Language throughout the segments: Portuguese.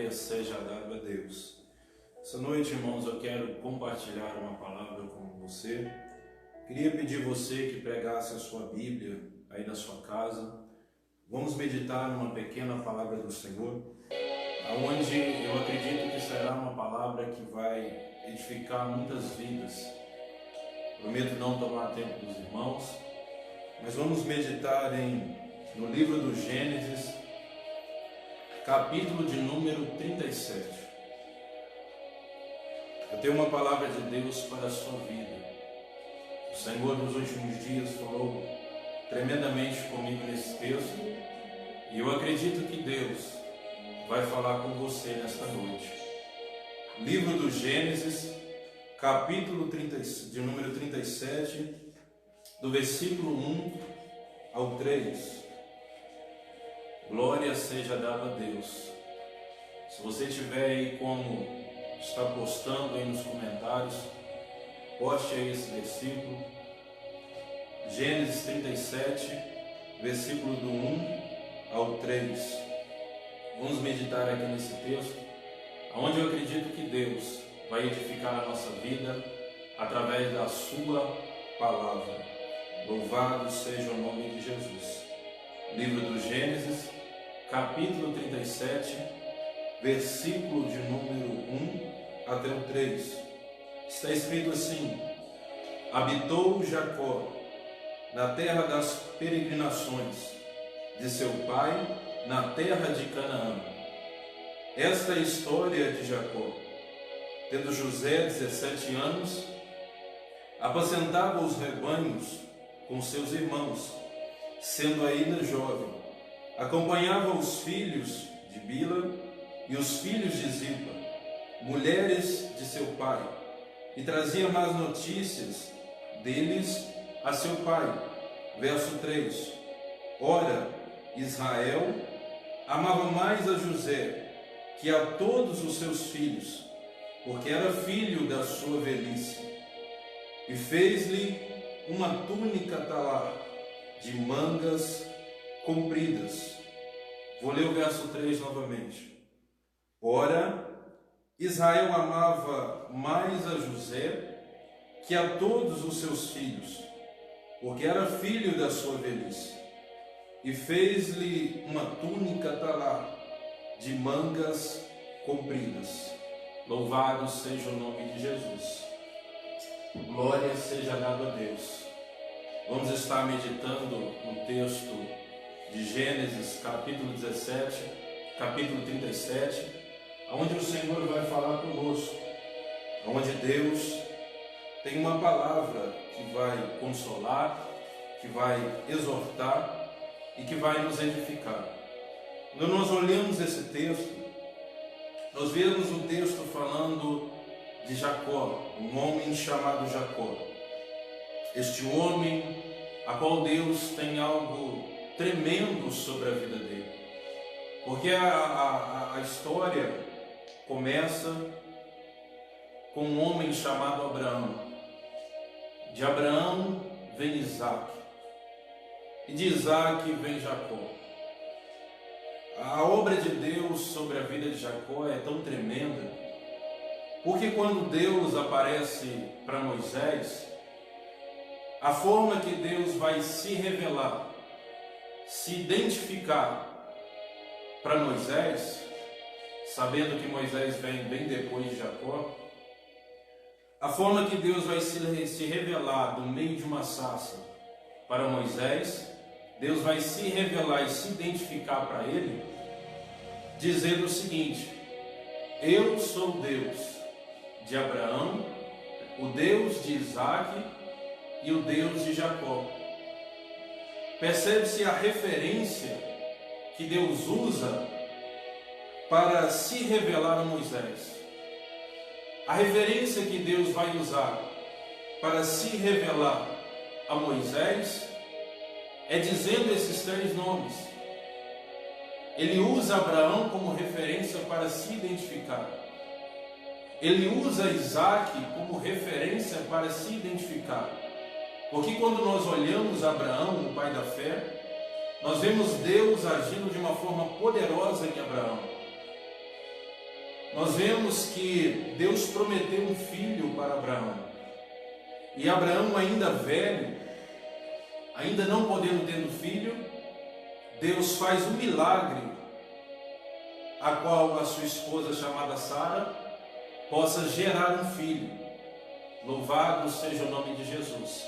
Glória seja dada a Deus. Essa noite, irmãos, eu quero compartilhar uma palavra com você. Queria pedir você que pregasse a sua Bíblia aí na sua casa. Vamos meditar numa pequena palavra do Senhor, onde eu acredito que será uma palavra que vai edificar muitas vidas. Prometo não tomar tempo dos irmãos, mas vamos meditar no livro do Gênesis, capítulo de número 37. Eu tenho uma palavra de Deus para a sua vida. O Senhor nos últimos dias falou tremendamente comigo nesse texto, e eu acredito que Deus vai falar com você nesta noite. Livro do Gênesis, capítulo de número 37, do versículo 1 ao 3. Glória seja dada a Deus. Se você tiver aí como está postando aí nos comentários, poste aí esse versículo. Gênesis 37, versículo do 1 ao 3. Vamos meditar aqui nesse texto, onde eu acredito que Deus vai edificar a nossa vida através da sua palavra. Louvado seja o nome de Jesus. Livro do Gênesis, capítulo 37, versículo de número 1 até o 3. Está escrito assim: habitou Jacó na terra das peregrinações de seu pai, na terra de Canaã. Esta é a história de Jacó. Tendo José 17 anos, apacentava os rebanhos com seus irmãos, sendo ainda jovem. Acompanhava os filhos de Bila e os filhos de Zilpa, mulheres de seu pai, e trazia más notícias deles a seu pai. Verso 3. Ora, Israel amava mais a José que a todos os seus filhos, porque era filho da sua velhice, e fez-lhe uma túnica talar de mangas compridas. Vou ler o verso 3 novamente. Ora, Israel amava mais a José que a todos os seus filhos, porque era filho da sua velhice, e fez-lhe uma túnica talar de mangas compridas. Louvado seja o nome de Jesus. Glória seja dada a Deus. Vamos estar meditando no texto de Gênesis, capítulo 17, capítulo 37, onde o Senhor vai falar conosco, onde Deus tem uma palavra que vai consolar, que vai exortar e que vai nos edificar. Quando nós olhamos esse texto, nós vemos o texto falando de Jacó, um homem chamado Jacó. Este homem, a qual Deus tem algo tremendo sobre a vida dele. Porque a história começa com um homem chamado Abraão. De Abraão vem Isaac, e de Isaac vem Jacó. A obra de Deus sobre a vida de Jacó é tão tremenda, porque quando Deus aparece para Moisés, a forma que Deus vai se revelar, se identificar para Moisés, sabendo que Moisés vem bem depois de Jacó, a forma que Deus vai se revelar do meio de uma sarça para Moisés, Deus vai se revelar e se identificar para ele, dizendo o seguinte: eu sou o Deus de Abraão, o Deus de Isaac e o Deus de Jacó. Percebe-se a referência que Deus usa para se revelar a Moisés. A referência que Deus vai usar para se revelar a Moisés é dizendo esses três nomes. Ele usa Abraão como referência para se identificar. Ele usa Isaac como referência para se identificar. Porque quando nós olhamos Abraão, o pai da fé, nós vemos Deus agindo de uma forma poderosa em Abraão. nós vemos que Deus prometeu um filho para Abraão. E Abraão, ainda velho, ainda não podendo ter filho, Deus faz um milagre, a qual a sua esposa chamada Sara possa gerar um filho. Louvado seja o nome de Jesus.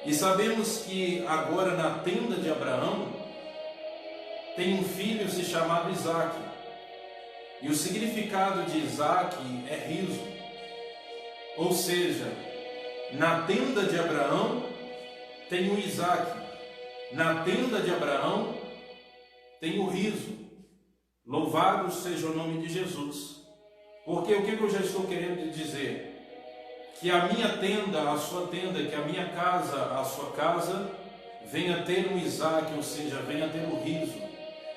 E sabemos que agora na tenda de Abraão tem um filho se chamado Isaque. E o significado de Isaque é riso. Ou seja, na tenda de Abraão tem o Isaque. Na tenda de Abraão tem o riso. Louvado seja o nome de Jesus. Porque o que eu já estou querendo dizer? Que a minha tenda, a sua tenda, que a minha casa, a sua casa, venha ter um Isaque, ou seja, venha ter o riso,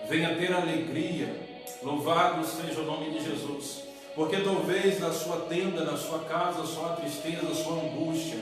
venha ter alegria. Louvado seja o nome de Jesus. Porque talvez na sua tenda, na sua casa, só a tristeza, só a angústia.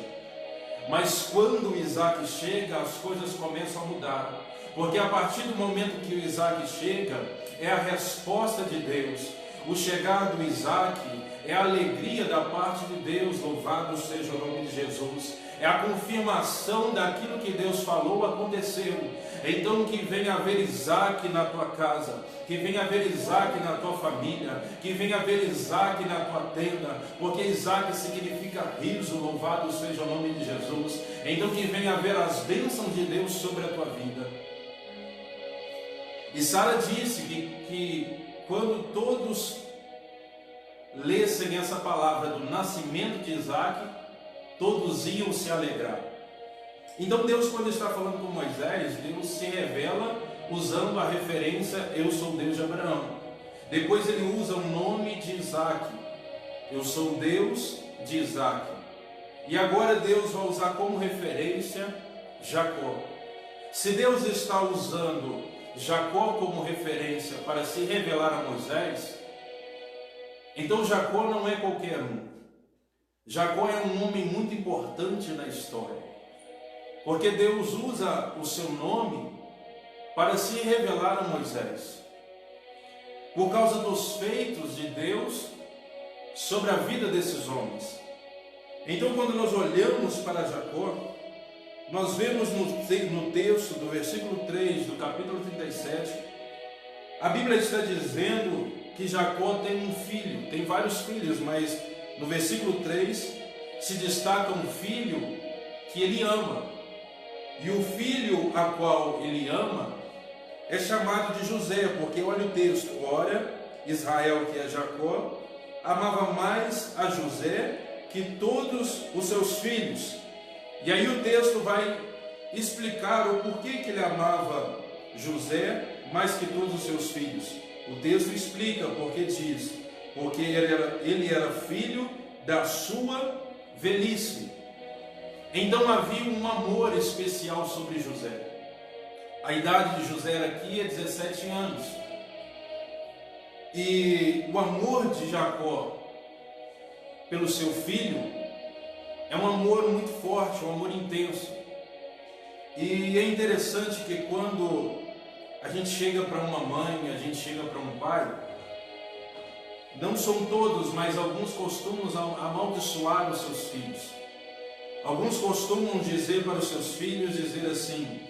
Mas quando o Isaque chega, as coisas começam a mudar. Porque a partir do momento que o Isaque chega, é a resposta de Deus. O chegar do Isaque é a alegria da parte de Deus. Louvado seja o nome de Jesus. É a confirmação daquilo que Deus falou aconteceu. Então que venha haver Isaque na tua casa, que venha haver Isaque na tua família, que venha haver Isaque na tua tenda, porque Isaque significa riso. Louvado seja o nome de Jesus. Então que venha haver as bênçãos de Deus sobre a tua vida. E Sara disse que quando todos lessem essa palavra do nascimento de Isaque, todos iam se alegrar. Então Deus, quando está falando com Moisés, Deus se revela usando a referência eu sou Deus de Abraão. Depois ele usa o nome de Isaque, eu sou Deus de Isaque. E agora Deus vai usar como referência Jacó. Se Deus está usando Jacó como referência para se revelar a Moisés, então Jacó não é qualquer um. Jacó é um homem muito importante na história, porque Deus usa o seu nome para se revelar a Moisés, por causa dos feitos de Deus sobre a vida desses homens. Então quando nós olhamos para Jacó, nós vemos no texto do versículo 3 do capítulo 37, a Bíblia está dizendo que Jacó tem um filho, tem vários filhos, mas no versículo 3 se destaca um filho que ele ama. E o filho a qual ele ama é chamado de José, porque olha o texto, ora, Israel, que é Jacó, amava mais a José que todos os seus filhos. E aí o texto vai explicar o porquê que ele amava José mais que todos os seus filhos. O texto explica porque diz, porque ele era filho da sua velhice. Então havia um amor especial sobre José. A idade de José aqui é 17 anos. E o amor de Jacó pelo seu filho é um amor muito forte, um amor intenso. E é interessante que quando a gente chega para uma mãe, a gente chega para um pai, não são todos, mas alguns costumam amaldiçoar os seus filhos. Alguns costumam dizer para os seus filhos, dizer assim,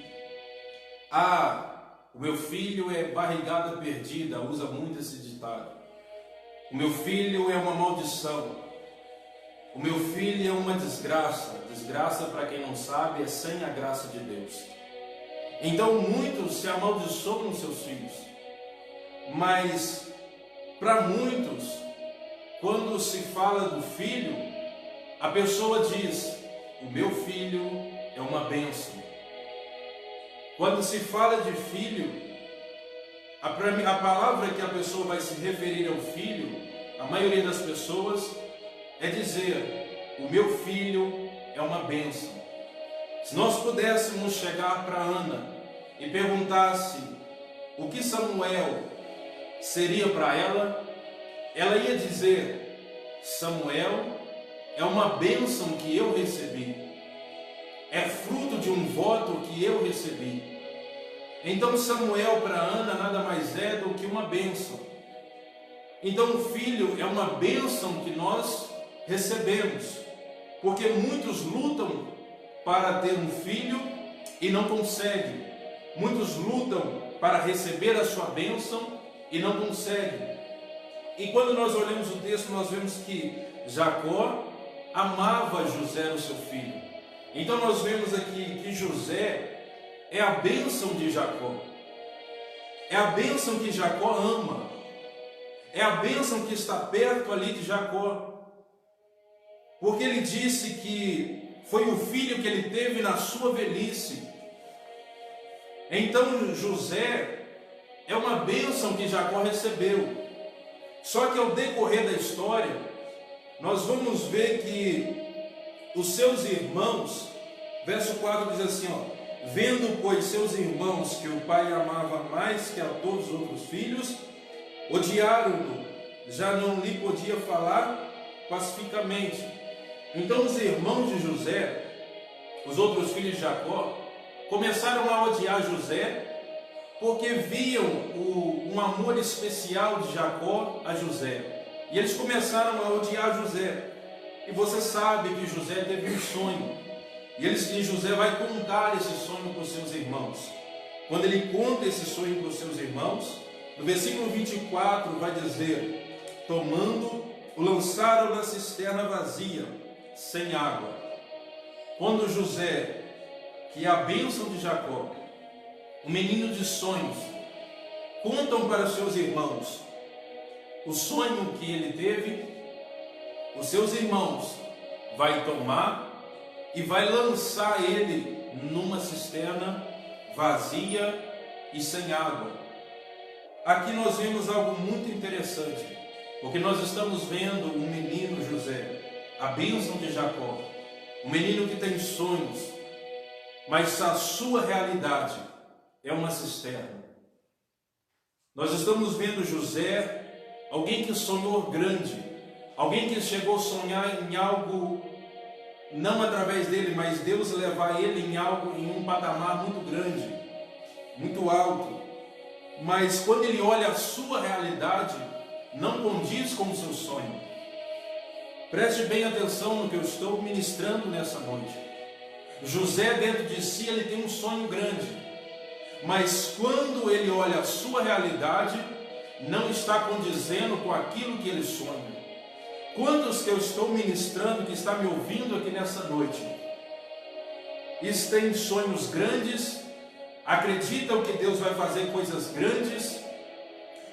o meu filho é barrigada perdida, usa muito esse ditado. O meu filho é uma maldição. O meu filho é uma desgraça. Desgraça, para quem não sabe, é sem a graça de Deus. Então muitos se amaldiçoam os seus filhos. Mas para muitos, quando se fala do filho, a pessoa diz, o meu filho é uma bênção. Quando se fala de filho, a palavra que a pessoa vai se referir ao filho, a maioria das pessoas, é dizer, o meu filho é uma bênção. Se nós pudéssemos chegar para Ana e perguntasse o que Samuel seria para ela, ela ia dizer, Samuel é uma bênção que eu recebi, é fruto de um voto que eu recebi. Então Samuel para Ana nada mais é do que uma bênção. Então o filho é uma bênção que nós recebemos, porque muitos lutam para ter um filho e não conseguem. Muitos lutam para receber a sua bênção e não conseguem. E quando nós olhamos o texto, nós vemos que Jacó amava José, o seu filho. Então nós vemos aqui que José é a bênção de Jacó. É a bênção que Jacó ama. É a bênção que está perto ali de Jacó. Porque ele disse que foi o filho que ele teve na sua velhice. Então José é uma bênção que Jacó recebeu. Só que ao decorrer da história, nós vamos ver que os seus irmãos, verso 4 diz assim, vendo, pois, seus irmãos que o pai amava mais que a todos os outros filhos, odiaram-no, já não lhe podia falar pacificamente. Então os irmãos de José, os outros filhos de Jacó, começaram a odiar José, porque viam um amor especial de Jacó a José. E eles começaram a odiar José. E você sabe que José teve um sonho. E José vai contar esse sonho para os seus irmãos. Quando ele conta esse sonho para os seus irmãos, no versículo 24 vai dizer: tomando, o lançaram na cisterna vazia, sem água. Quando José, que é a bênção de Jacó, o menino de sonhos, contam para os seus irmãos o sonho que ele teve, os seus irmãos vai tomar e vai lançar ele numa cisterna vazia e sem água. Aqui nós vemos algo muito interessante, porque nós estamos vendo um menino José, a bênção de Jacó, um menino que tem sonhos, mas a sua realidade é uma cisterna. Nós estamos vendo José, alguém que sonhou grande, alguém que chegou a sonhar em algo, não através dele, mas Deus levar ele em algo, em um patamar muito grande, muito alto. Mas quando ele olha a sua realidade, não condiz com o seu sonho. Preste bem atenção no que eu estou ministrando nessa noite. José, dentro de si, ele tem um sonho grande, mas quando ele olha a sua realidade, não está condizendo com aquilo que ele sonha. Quantos que eu estou ministrando, que está me ouvindo aqui nessa noite, têm sonhos grandes, acreditam que Deus vai fazer coisas grandes,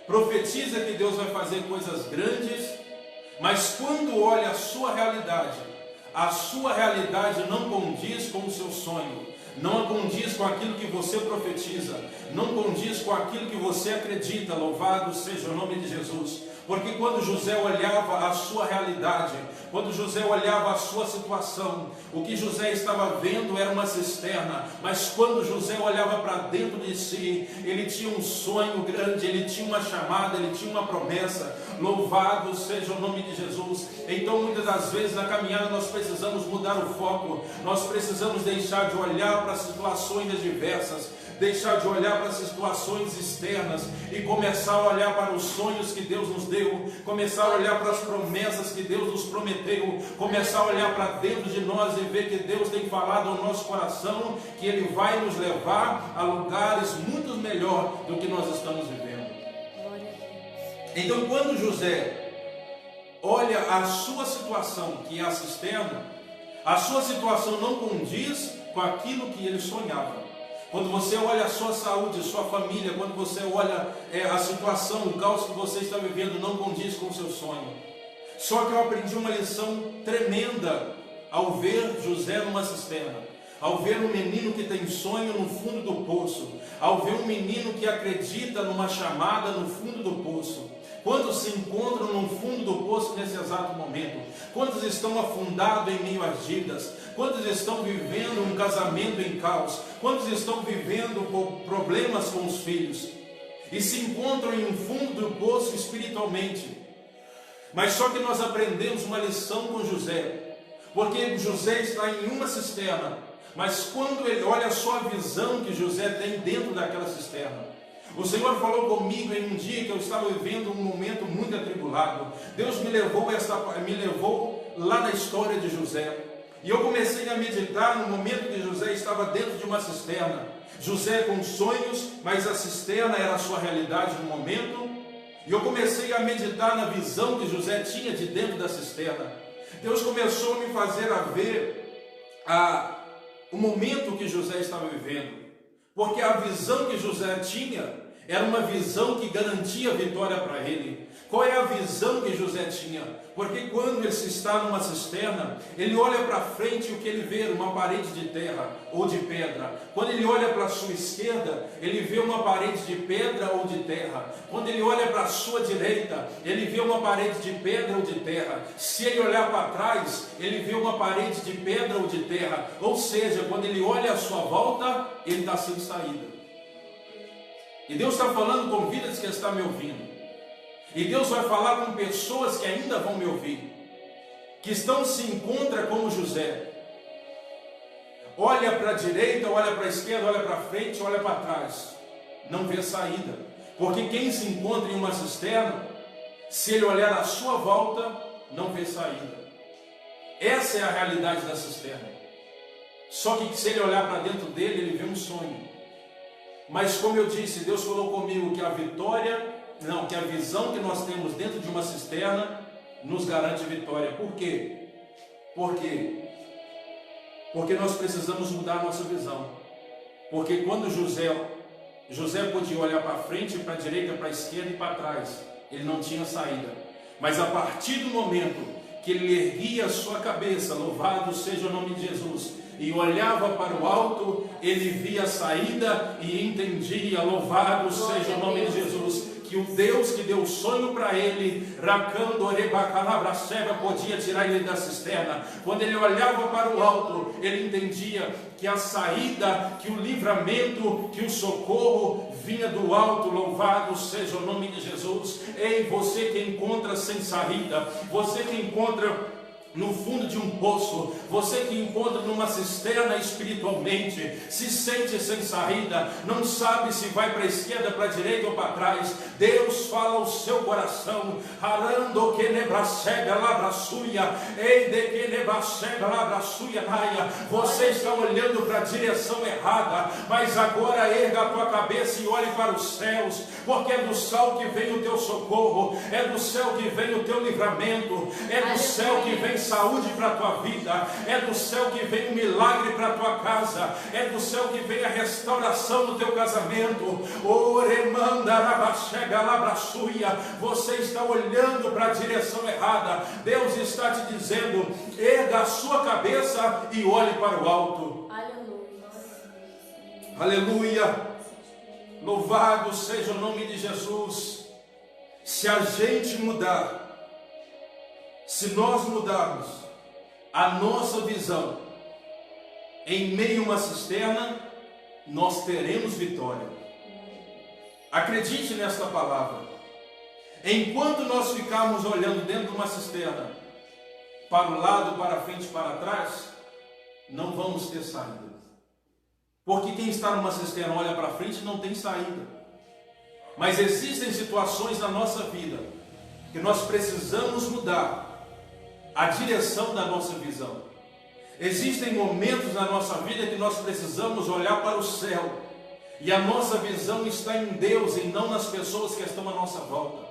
profetiza que Deus vai fazer coisas grandes, mas quando olha a sua realidade não condiz com o seu sonho, não condiz com aquilo que você profetiza, não condiz com aquilo que você acredita. Louvado seja o nome de Jesus. Porque quando José olhava a sua realidade, quando José olhava a sua situação, o que José estava vendo era uma cisterna, mas quando José olhava para dentro de si, ele tinha um sonho grande, ele tinha uma chamada, ele tinha uma promessa. Louvado seja o nome de Jesus. Então muitas das vezes na caminhada nós precisamos mudar o foco, nós precisamos deixar de olhar para situações adversas, deixar de olhar para as situações externas e começar a olhar para os sonhos que Deus nos deu, começar a olhar para as promessas que Deus nos prometeu, começar a olhar para dentro de nós e ver que Deus tem falado ao nosso coração, que Ele vai nos levar a lugares muito melhor do que nós estamos vivendo. Então quando José olha a sua situação, que é a cisterna, a sua situação não condiz com aquilo que ele sonhava. Quando você olha a sua saúde, a sua família, quando você olha a situação, o caos que você está vivendo, não condiz com o seu sonho. Só que eu aprendi uma lição tremenda ao ver José numa cisterna, ao ver um menino que tem sonho no fundo do poço, ao ver um menino que acredita numa chamada no fundo do poço. Quantos se encontram no fundo do poço nesse exato momento? Quantos estão afundados em meio às dívidas? Quantos estão vivendo um casamento em caos? Quantos estão vivendo problemas com os filhos? E se encontram em um fundo do poço espiritualmente. Mas só que nós aprendemos uma lição com José. Porque José está em uma cisterna. Mas quando ele olha só a visão que José tem dentro daquela cisterna, O Senhor falou comigo em um dia que eu estava vivendo um momento muito atribulado. Deus me levou lá na história de José. E eu comecei a meditar no momento que José estava dentro de uma cisterna. José com sonhos, mas a cisterna era a sua realidade no momento. E eu comecei a meditar na visão que José tinha de dentro da cisterna. Deus começou a me fazer a ver o momento que José estava vivendo. Porque a visão que José tinha era uma visão que garantia vitória para ele. Qual é a visão que José tinha? Porque quando ele está numa cisterna, ele olha para frente e o que ele vê? Uma parede de terra ou de pedra. Quando ele olha para a sua esquerda, ele vê uma parede de pedra ou de terra. Quando ele olha para a sua direita, ele vê uma parede de pedra ou de terra. Se ele olhar para trás, ele vê uma parede de pedra ou de terra. Ou seja, quando ele olha à sua volta, ele está sem saída. E Deus está falando com vidas que estão me ouvindo. E Deus vai falar com pessoas que ainda vão me ouvir, que se encontram como José. Olha para a direita, olha para a esquerda, olha para frente, olha para trás. Não vê saída. Porque quem se encontra em uma cisterna, se ele olhar à sua volta, não vê saída. Essa é a realidade da cisterna. Só que se ele olhar para dentro dele, ele vê um sonho. Mas como eu disse, Deus falou comigo que a visão que nós temos dentro de uma cisterna nos garante vitória. Por quê? Porque nós precisamos mudar a nossa visão. Porque quando José podia olhar para frente, para a direita, para a esquerda e para trás, ele não tinha saída. Mas a partir do momento que ele erguia a sua cabeça, louvado seja o nome de Jesus, e olhava para o alto, ele via a saída e entendia, louvado seja o nome de Jesus, que o Deus que deu o sonho para ele, Racando Orebacalabraceba, podia tirar ele da cisterna. Quando ele olhava para o alto, ele entendia que a saída, que o livramento, que o socorro vinha do alto. Louvado seja o nome de Jesus. Ei, você que encontra sem saída, você que encontra no fundo de um poço, você que encontra numa cisterna espiritualmente, se sente sem saída, não sabe se vai para a esquerda, para a direita ou para trás, Deus fala ao seu coração, arando que nebracega labraçuia, ei de que nebracega labraçuia naia, você está olhando para a direção errada, mas agora erga a tua cabeça e olhe para os céus, porque é do céu que vem o teu socorro, é do céu que vem o teu livramento, é do céu que vem saúde para a tua vida, é do céu que vem um milagre para a tua casa, é do céu que vem a restauração do teu casamento. Você está olhando para a direção errada. Deus está te dizendo: erga a sua cabeça e olhe para o alto. Aleluia. Aleluia. Louvado seja o nome de Jesus. Se a gente mudar, se nós mudarmos a nossa visão em meio a uma cisterna, nós teremos vitória. Acredite nesta palavra. Enquanto nós ficarmos olhando dentro de uma cisterna, para o lado, para frente, para trás, não vamos ter saída. Porque quem está numa cisterna olha para frente não tem saída. Mas existem situações na nossa vida que nós precisamos mudar a direção da nossa visão. Existem momentos na nossa vida que nós precisamos olhar para o céu, e a nossa visão está em Deus e não nas pessoas que estão à nossa volta,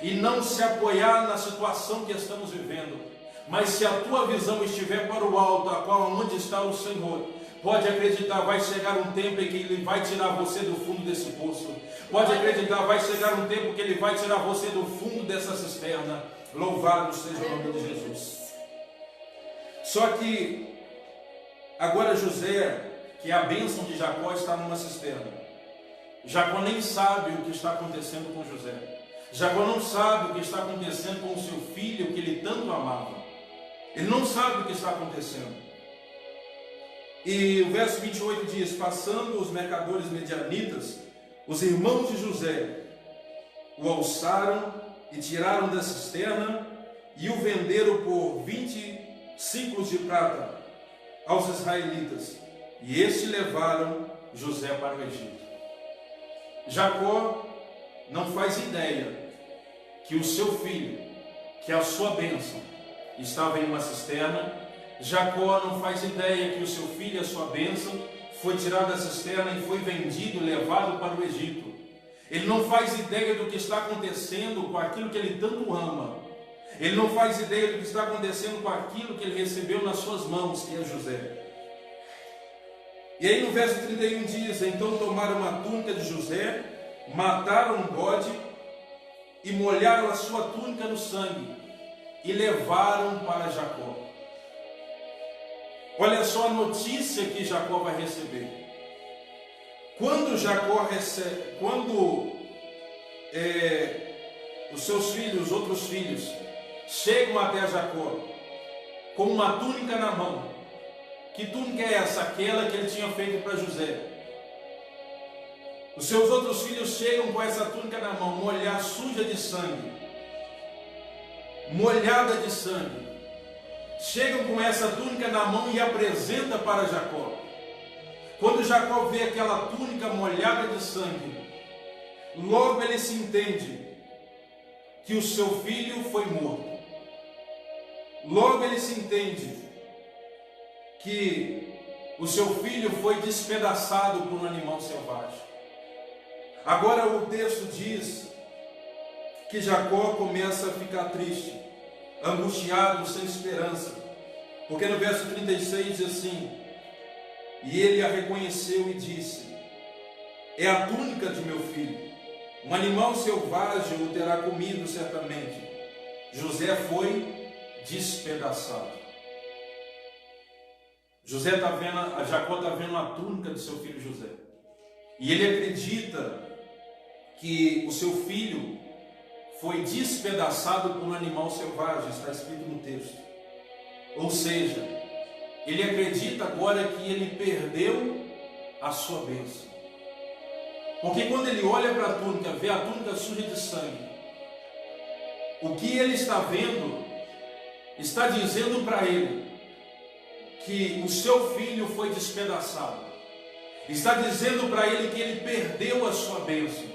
e não se apoiar na situação que estamos vivendo. Mas se a tua visão estiver para o alto, a qual onde está o Senhor, pode acreditar, vai chegar um tempo em que Ele vai tirar você do fundo desse poço. Pode acreditar, vai chegar um tempo que Ele vai tirar você do fundo dessa cisterna. Louvado seja o nome de Jesus. Só que agora José, que é a bênção de Jacó, está numa cisterna. Jacó nem sabe o que está acontecendo com José. Jacó não sabe o que está acontecendo com o seu filho que ele tanto amava. Ele não sabe o que está acontecendo. E o verso 28 diz: passando os mercadores medianitas, os irmãos de José o alçaram e tiraram da cisterna e o venderam por 20 ciclos de prata aos israelitas. E estes levaram José para o Egito. Jacó não faz ideia que o seu filho, que a sua bênção, estava em uma cisterna. Jacó não faz ideia que o seu filho, a sua bênção, foi tirado da cisterna e foi vendido e levado para o Egito. Ele não faz ideia do que está acontecendo com aquilo que ele tanto ama. Ele não faz ideia do que está acontecendo com aquilo que ele recebeu nas suas mãos, que é José. E aí no verso 31 diz: então tomaram uma túnica de José, mataram um bode e molharam a sua túnica no sangue e levaram para Jacó. Olha só a notícia que Jacó vai receber. Quando Jacó recebe, os seus filhos, os outros filhos, chegam até Jacó com uma túnica na mão. Que túnica é essa? Aquela que ele tinha feito para José. Os seus outros filhos chegam com essa túnica na mão, molhada, suja de sangue, molhada de sangue. Chegam com essa túnica na mão e apresenta para Jacó. Quando Jacó vê aquela túnica molhada de sangue, logo ele se entende que o seu filho foi morto. Logo ele se entende que o seu filho foi despedaçado por um animal selvagem. Agora o texto diz que Jacó começa a ficar triste, angustiado, sem esperança, porque no verso 36 diz assim: e ele a reconheceu e disse: é a túnica de meu filho, um animal selvagem o terá comido certamente. José foi despedaçado. Jacó está vendo a túnica de seu filho José, e ele acredita que o seu filho foi despedaçado por um animal selvagem, está escrito no texto. Ou seja, ele acredita agora que ele perdeu a sua bênção. Porque quando ele olha para a túnica, vê a túnica suja de sangue, o que ele está vendo está dizendo para ele que o seu filho foi despedaçado. Está dizendo para ele que ele perdeu a sua bênção.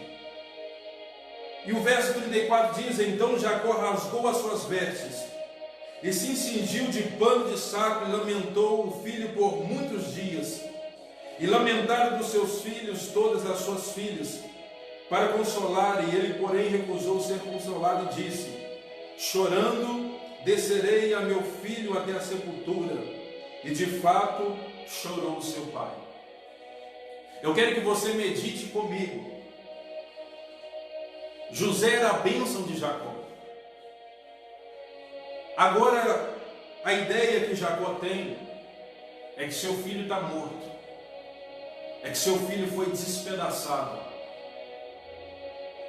E o verso 34 diz: então Jacó rasgou as suas vestes e se cingiu de pano de saco e lamentou o filho por muitos dias. E lamentaram dos seus filhos todas as suas filhas para consolar, e ele porém recusou ser consolado e disse: chorando descerei a meu filho até a sepultura. E de fato chorou seu pai. Eu quero que você medite comigo. José era a bênção de Jacó. Agora, a ideia que Jacó tem é que seu filho está morto, é que seu filho foi despedaçado.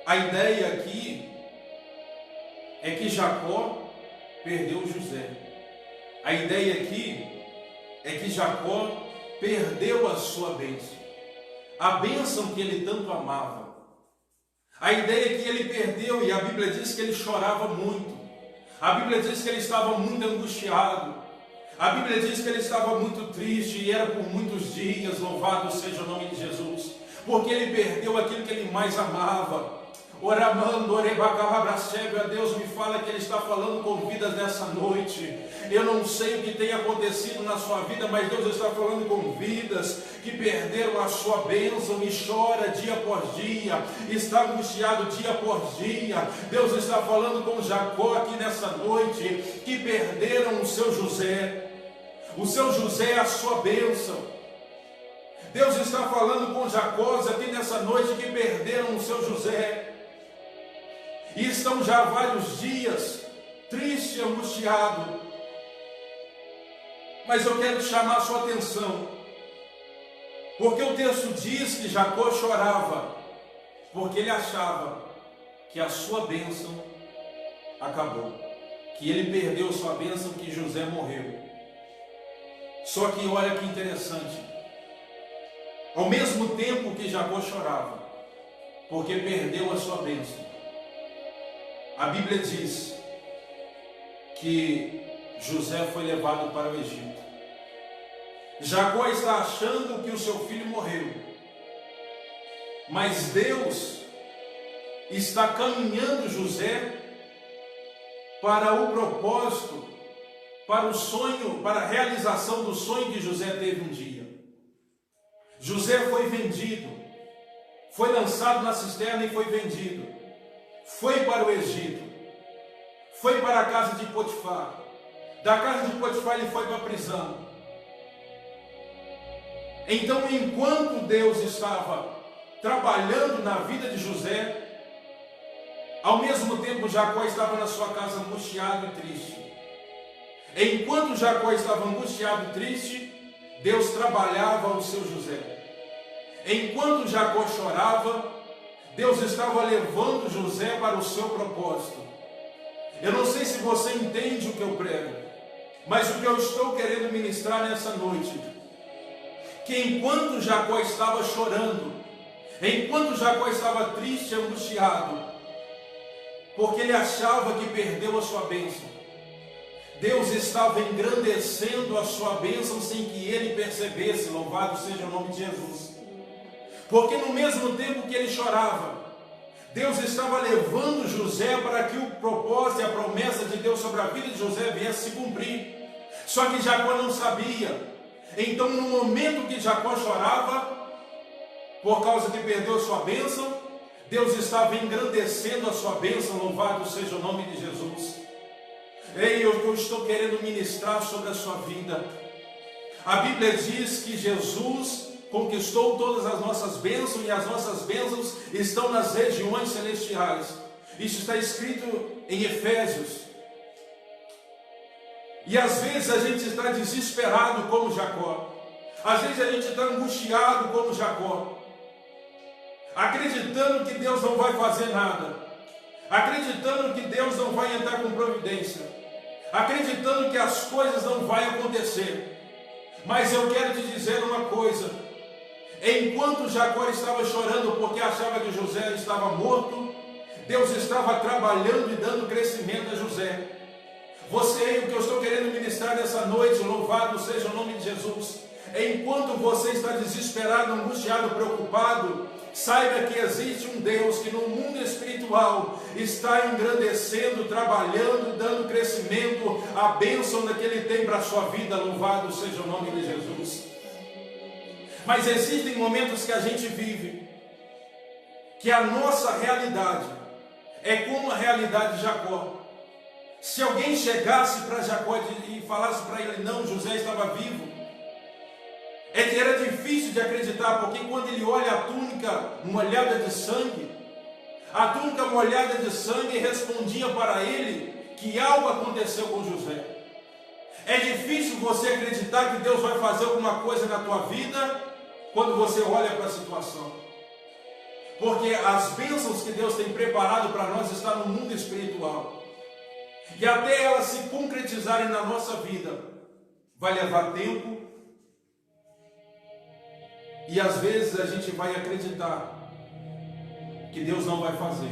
A ideia aqui é que Jacó perdeu José. A ideia aqui é que Jacó perdeu a sua bênção, a bênção que ele tanto amava. A ideia é que ele perdeu, e a Bíblia diz que ele chorava muito. A Bíblia diz que ele estava muito angustiado. A Bíblia diz que ele estava muito triste, e era por muitos dias. Louvado seja o nome de Jesus, porque ele perdeu aquilo que ele mais amava. Oramando, orebacalabracebe, a Deus me fala que Ele está falando com vidas nessa noite. Eu não sei o que tem acontecido na sua vida, mas Deus está falando com vidas que perderam a sua bênção e chora dia após dia, está angustiado dia após dia. Deus está falando com Jacó aqui nessa noite, que perderam o seu José. O seu José é a sua bênção. Deus está falando com Jacó aqui nessa noite, que perderam o seu José. E estão já há vários dias triste e angustiado. Mas eu quero chamar a sua atenção, porque o texto diz que Jacó chorava, porque ele achava que a sua bênção acabou, que ele perdeu sua bênção, que José morreu. Só que olha que interessante, ao mesmo tempo que Jacó chorava, porque perdeu a sua bênção, a Bíblia diz que José foi levado para o Egito. Jacó está achando que o seu filho morreu, Mas Deus está caminhando José para o propósito, para o sonho, para a realização do sonho que José teve um dia. José foi vendido, foi lançado na cisterna e foi vendido. Foi para o Egito, foi para a casa de Potifar. Da casa de Potifar ele foi para a prisão. Então, enquanto Deus estava trabalhando na vida de José, ao mesmo tempo Jacó estava na sua casa angustiado e triste. Enquanto Jacó estava angustiado e triste, Deus trabalhava o seu José. Enquanto Jacó chorava, Deus estava levando José para o seu propósito. Eu não sei se você entende o que eu prego, mas o que eu estou querendo ministrar nessa noite, que enquanto Jacó estava chorando, enquanto Jacó estava triste e angustiado, porque ele achava que perdeu a sua bênção, Deus estava engrandecendo a sua bênção sem que ele percebesse. Louvado seja o nome de Jesus. Porque no mesmo tempo que ele chorava, Deus estava levando José para que o propósito e a promessa de Deus sobre a vida de José viesse se cumprir. Só que Jacó não sabia. Então, no momento que Jacó chorava, por causa que perdeu a sua bênção, Deus estava engrandecendo a sua bênção. Louvado seja o nome de Jesus. Ei, eu estou querendo ministrar sobre a sua vida. A Bíblia diz que Jesus conquistou todas as nossas bênçãos, e as nossas bênçãos estão nas regiões celestiais. Isso está escrito em Efésios. E às vezes a gente está desesperado como Jacó. Às vezes a gente está angustiado como Jacó, acreditando que Deus não vai fazer nada, acreditando que Deus não vai entrar com providência, acreditando que as coisas não vão acontecer. Mas eu quero te dizer uma coisa: enquanto Jacó estava chorando porque achava que José estava morto, Deus estava trabalhando e dando crescimento a José. Você, o que eu estou querendo ministrar nessa noite, louvado seja o nome de Jesus. Enquanto você está desesperado, angustiado, preocupado, saiba que existe um Deus que no mundo espiritual está engrandecendo, trabalhando, dando crescimento, a bênção que Ele tem para a sua vida. Louvado seja o nome de Jesus. Mas existem momentos que a gente vive, que a nossa realidade é como a realidade de Jacó. Se alguém chegasse para Jacó e falasse para ele: não, José estava vivo, era difícil de acreditar, porque quando ele olha a túnica molhada de sangue, a túnica molhada de sangue respondia para ele que algo aconteceu com José. É difícil você acreditar que Deus vai fazer alguma coisa na tua vida quando você olha para a situação, porque as bênçãos que Deus tem preparado para nós estão no mundo espiritual, e até elas se concretizarem na nossa vida vai levar tempo. E às vezes a gente vai acreditar que Deus não vai fazer.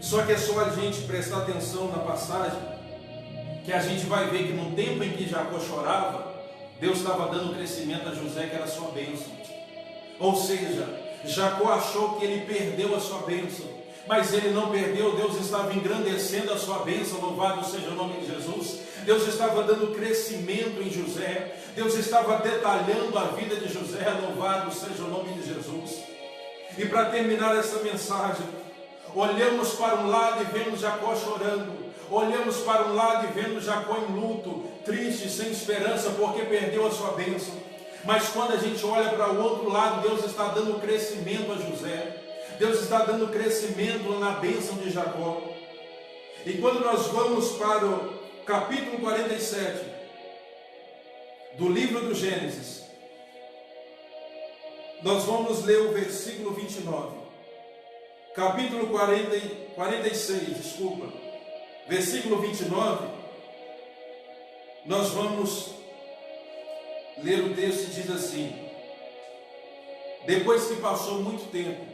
Só que é só a gente prestar atenção na passagem que a gente vai ver que no tempo em que Jacó chorava, Deus estava dando crescimento a José, que era a sua bênção. Ou seja, Jacó achou que ele perdeu a sua bênção, mas ele não perdeu. Deus estava engrandecendo a sua bênção. Louvado seja o nome de Jesus. Deus estava dando crescimento em José. Deus estava detalhando a vida de José. Louvado seja o nome de Jesus. E para terminar essa mensagem, olhamos para um lado e vemos Jacó chorando. Olhamos para um lado e vemos Jacó em luto, triste, sem esperança, porque perdeu a sua bênção. Mas quando a gente olha para o outro lado, Deus está dando crescimento a José. Deus está dando crescimento na bênção de Jacó. E quando nós vamos para o capítulo 47 do livro do Gênesis, nós vamos ler o versículo 29. Capítulo 46, versículo 29. Nós vamos ler o texto e diz assim: depois que passou muito tempo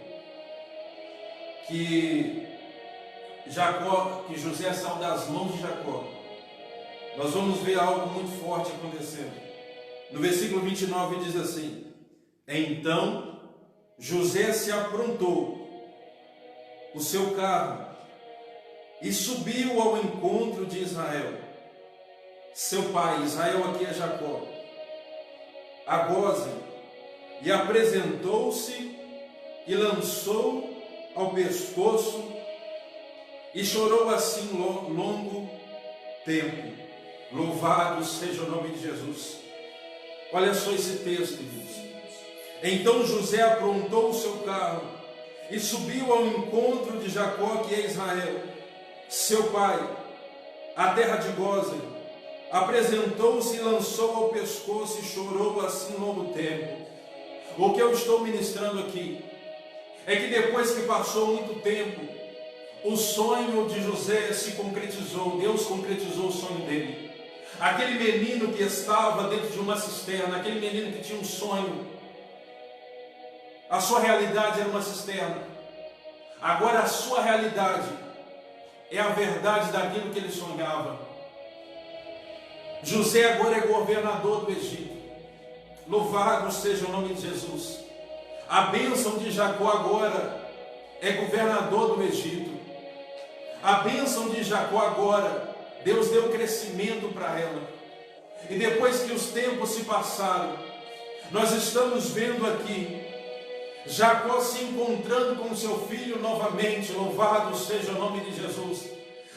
que José saiu das mãos de Jacó, nós vamos ver algo muito forte acontecendo. No versículo 29 diz assim: então José se aprontou o seu carro e subiu ao encontro de Israel, seu pai. Israel aqui é Jacó, a Gósen, e apresentou-se e lançou ao pescoço e chorou assim longo tempo. Louvado seja o nome de Jesus. Olha só esse texto, irmãos. Então José aprontou o seu carro e subiu ao encontro de Jacó, que é Israel, seu pai, a terra de Gósen. Apresentou-se e lançou ao pescoço e chorou assim longo tempo. O que eu estou ministrando aqui é que depois que passou muito tempo, o sonho de José se concretizou. Deus concretizou o sonho dele. Aquele menino que estava dentro de uma cisterna, aquele menino que tinha um sonho, a sua realidade era uma cisterna. Agora a sua realidade é a verdade daquilo que ele sonhava. José agora é governador do Egito. Louvado seja o nome de Jesus. A bênção de Jacó agora é governador do Egito. A bênção de Jacó agora, Deus deu crescimento para ela. E depois que os tempos se passaram, nós estamos vendo aqui Jacó se encontrando com seu filho novamente. Louvado seja o nome de Jesus.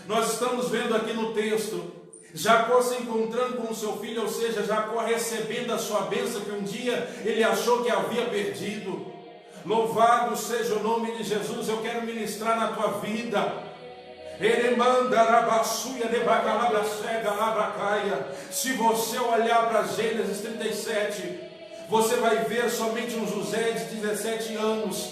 Nós estamos vendo aqui no texto Jacó se encontrando com o seu filho, ou seja, Jacó recebendo a sua bênção que um dia ele achou que havia perdido. Louvado seja o nome de Jesus. Eu quero ministrar na tua vida. Se você olhar para Gênesis 37, você vai ver somente um José de 17 anos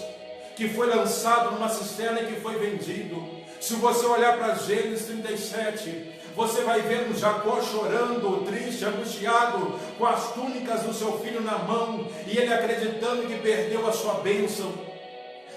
que foi lançado numa cisterna e que foi vendido. Se você olhar para Gênesis 37, você vai ver um Jacó chorando, triste, angustiado, com as túnicas do seu filho na mão, e ele acreditando que perdeu a sua bênção.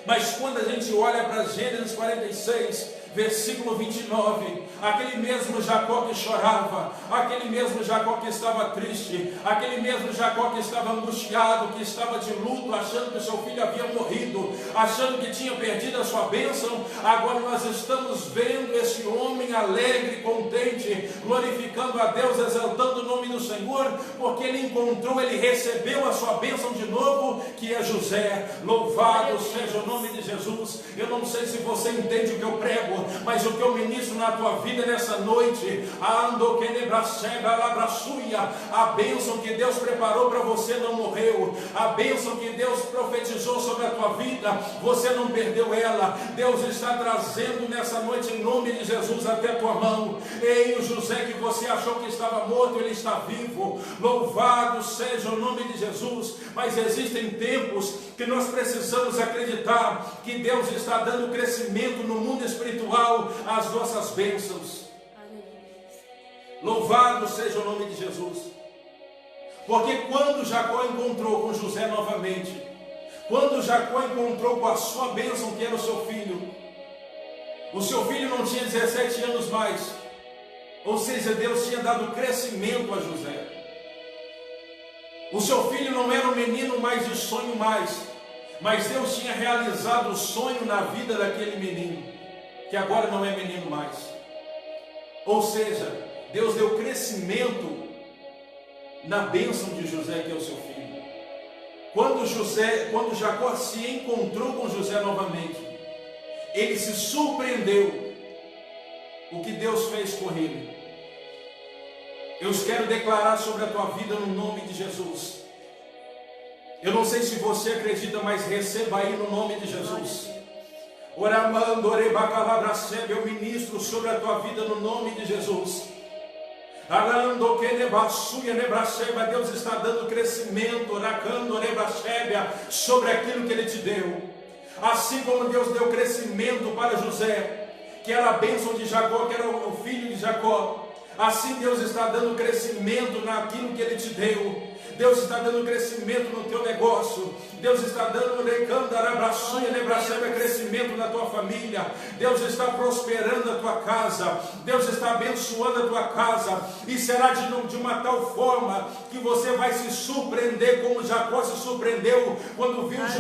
Mas quando a gente olha para Gênesis 46, versículo 29, aquele mesmo Jacó que chorava, aquele mesmo Jacó que estava triste, aquele mesmo Jacó que estava angustiado, que estava de luto, achando que o seu filho havia morrido, achando que tinha perdido a sua bênção, agora nós estamos vendo esse homem alegre, contente, glorificando a Deus, exaltando o nome do Senhor, porque ele encontrou, ele recebeu a sua bênção de novo, que é José. Louvado seja o nome de Jesus. Eu não sei se você entende o que eu prego, mas o que eu ministro na tua vida nessa noite, a bênção que Deus preparou para você não morreu, a bênção que Deus profetizou sobre a tua vida, você não perdeu ela. Deus está trazendo nessa noite em nome de Jesus até a tua mão. Ei, o José que você achou que estava morto, ele está vivo. Louvado seja o nome de Jesus. Mas existem tempos que nós precisamos acreditar que Deus está dando crescimento no mundo espiritual às nossas bênçãos. Louvado seja o nome de Jesus. Porque quando Jacó encontrou com José novamente, quando Jacó encontrou com a sua bênção, que era o seu filho não tinha 17 anos mais, ou seja, Deus tinha dado crescimento a José. O seu filho não era um menino mais de sonho mais, mas Deus tinha realizado o sonho na vida daquele menino, que agora não é menino mais. Ou seja, Deus deu crescimento na bênção de José, que é o seu filho. Quando Jacó se encontrou com José novamente, ele se surpreendeu o que Deus fez com ele. Eu quero declarar sobre a tua vida no nome de Jesus. Eu não sei se você acredita, mas receba aí no nome de Jesus. Eu ministro sobre a tua vida no nome de Jesus. Deus está dando crescimento sobre aquilo que Ele te deu. Assim como Deus deu crescimento para José, que era a bênção de Jacó, que era o filho de Jacó, assim Deus está dando crescimento naquilo que Ele te deu. Deus está dando crescimento no teu negócio. Deus está dando crescimento na tua família. Deus está prosperando a tua casa. Deus está abençoando a tua casa. E será de uma tal forma que você vai se surpreender como Jacó se surpreendeu quando viu José